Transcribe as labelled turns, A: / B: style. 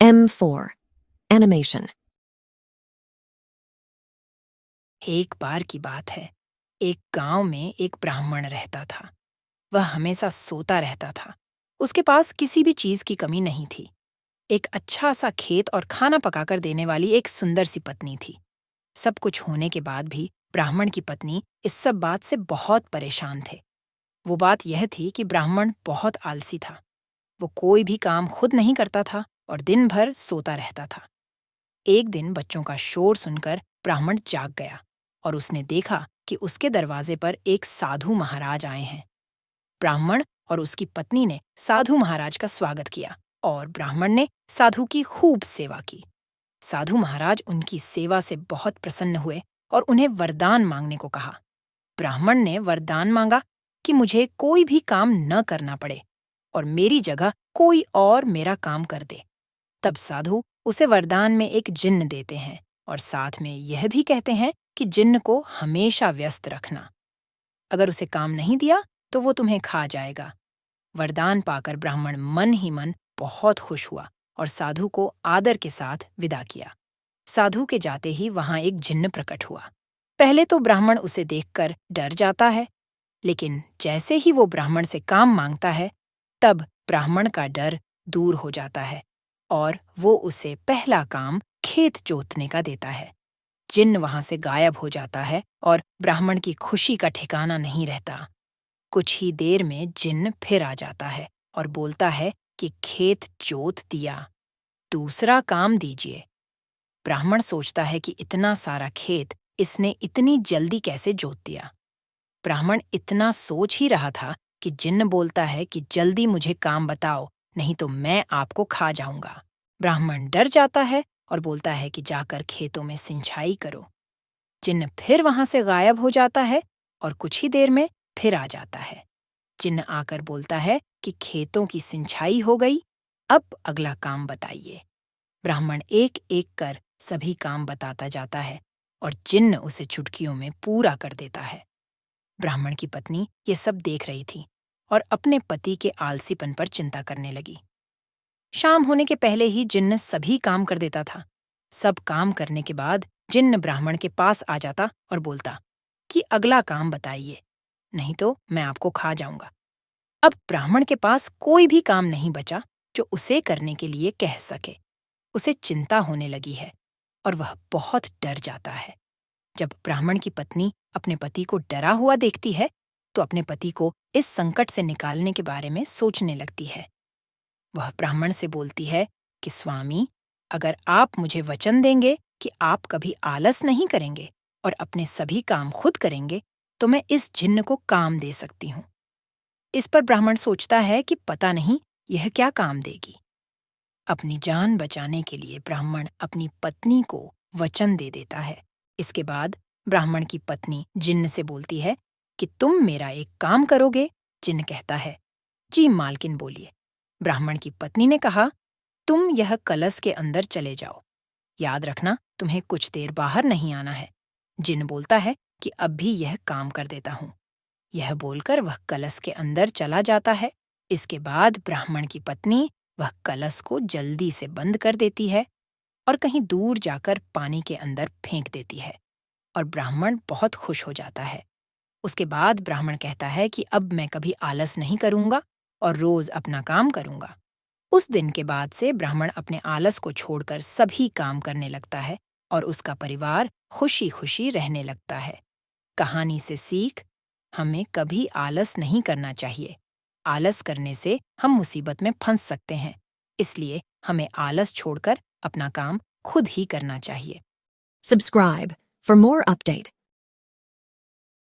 A: M4. Animation.
B: एक बार की बात है, एक गांव में एक ब्राह्मण रहता था। वह हमेशा सोता रहता था। उसके पास किसी भी चीज की कमी नहीं थी। एक अच्छा सा खेत और खाना पकाकर देने वाली एक सुंदर सी पत्नी थी। सब कुछ होने के बाद भी ब्राह्मण की पत्नी इस सब बात से बहुत परेशान थे। वो बात यह थी कि ब्राह्मण बहुत आलसी था। वो कोई भी काम खुद नहीं करता था और दिन भर सोता रहता था। एक दिन बच्चों का शोर सुनकर ब्राह्मण जाग गया और उसने देखा कि उसके दरवाजे पर एक साधु महाराज आए हैं। ब्राह्मण और उसकी पत्नी ने साधु महाराज का स्वागत किया और ब्राह्मण ने साधु की खूब सेवा की। साधु महाराज उनकी सेवा से बहुत प्रसन्न हुए और उन्हें वरदान मांगने को कहा। ब्राह्मण ने वरदान मांगा कि मुझे कोई भी काम न करना पड़े और मेरी जगह कोई और मेरा काम कर दे। तब साधु उसे वरदान में एक जिन्न देते हैं और साथ में यह भी कहते हैं कि जिन्न को हमेशा व्यस्त रखना। अगर उसे काम नहीं दिया तो वो तुम्हें खा जाएगा। वरदान पाकर ब्राह्मण मन ही मन बहुत खुश हुआ और साधु को आदर के साथ विदा किया। साधु के जाते ही वहां एक जिन्न प्रकट हुआ। पहले तो ब्राह्मण उसे देखकर डर जाता है, लेकिन जैसे ही वो ब्राह्मण से काम मांगता है, तब ब्राह्मण का डर दूर हो जाता है और वो उसे पहला काम खेत जोतने का देता है। जिन्न वहां से गायब हो जाता है और ब्राह्मण की खुशी का ठिकाना नहीं रहता। कुछ ही देर में जिन्न फिर आ जाता है और बोलता है कि खेत जोत दिया, दूसरा काम दीजिए। ब्राह्मण सोचता है कि इतना सारा खेत इसने इतनी जल्दी कैसे जोत दिया। ब्राह्मण इतना सोच ही रहा था कि जिन्न बोलता है कि जल्दी मुझे काम बताओ, नहीं तो मैं आपको खा जाऊंगा। ब्राह्मण डर जाता है और बोलता है कि जाकर खेतों में सिंचाई करो। जिन्न फिर वहां से गायब हो जाता है और कुछ ही देर में फिर आ जाता है। जिन्न आकर बोलता है कि खेतों की सिंचाई हो गई, अब अगला काम बताइए। ब्राह्मण एक एक कर सभी काम बताता जाता है और जिन्न उसे चुटकियों में पूरा कर देता है। ब्राह्मण की पत्नी ये सब देख रही थी और अपने पति के आलसीपन पर चिंता करने लगी। शाम होने के पहले ही जिन्न सभी काम कर देता था। सब काम करने के बाद जिन्न ब्राह्मण के पास आ जाता और बोलता कि अगला काम बताइए, नहीं तो मैं आपको खा जाऊंगा। अब ब्राह्मण के पास कोई भी काम नहीं बचा जो उसे करने के लिए कह सके। उसे चिंता होने लगी है और वह बहुत डर जाता है। जब ब्राह्मण की पत्नी अपने पति को डरा हुआ देखती है, तो अपने पति को इस संकट से निकालने के बारे में सोचने लगती है। वह ब्राह्मण से बोलती है कि स्वामी, अगर आप मुझे वचन देंगे कि आप कभी आलस नहीं करेंगे और अपने सभी काम खुद करेंगे, तो मैं इस जिन्न को काम दे सकती हूँ। इस पर ब्राह्मण सोचता है कि पता नहीं यह क्या काम देगी। अपनी जान बचाने के लिए ब्राह्मण अपनी पत्नी को वचन दे देता है। इसके बाद ब्राह्मण की पत्नी जिन्न से बोलती है कि तुम मेरा एक काम करोगे। जिन्न कहता है, जी मालकिन बोलिए। ब्राह्मण की पत्नी ने कहा, तुम यह कलश के अंदर चले जाओ। याद रखना, तुम्हें कुछ देर बाहर नहीं आना है। जिन्न बोलता है कि अब भी यह काम कर देता हूँ। यह बोलकर वह कलश के अंदर चला जाता है। इसके बाद ब्राह्मण की पत्नी वह कलश को जल्दी से बंद कर देती है और कहीं दूर जाकर पानी के अंदर फेंक देती है और ब्राह्मण बहुत खुश हो जाता है। उसके बाद ब्राह्मण कहता है कि अब मैं कभी आलस नहीं करूंगा और रोज अपना काम करूंगा। उस दिन के बाद से ब्राह्मण अपने आलस को छोड़कर सभी काम करने लगता है और उसका परिवार खुशी खुशी रहने लगता है। कहानी से सीख, हमें कभी आलस नहीं करना चाहिए। आलस करने से हम मुसीबत में फंस सकते हैं। इसलिए हमें आलस छोड़कर अपना काम खुद ही करना चाहिए।
A: Subscribe for more update.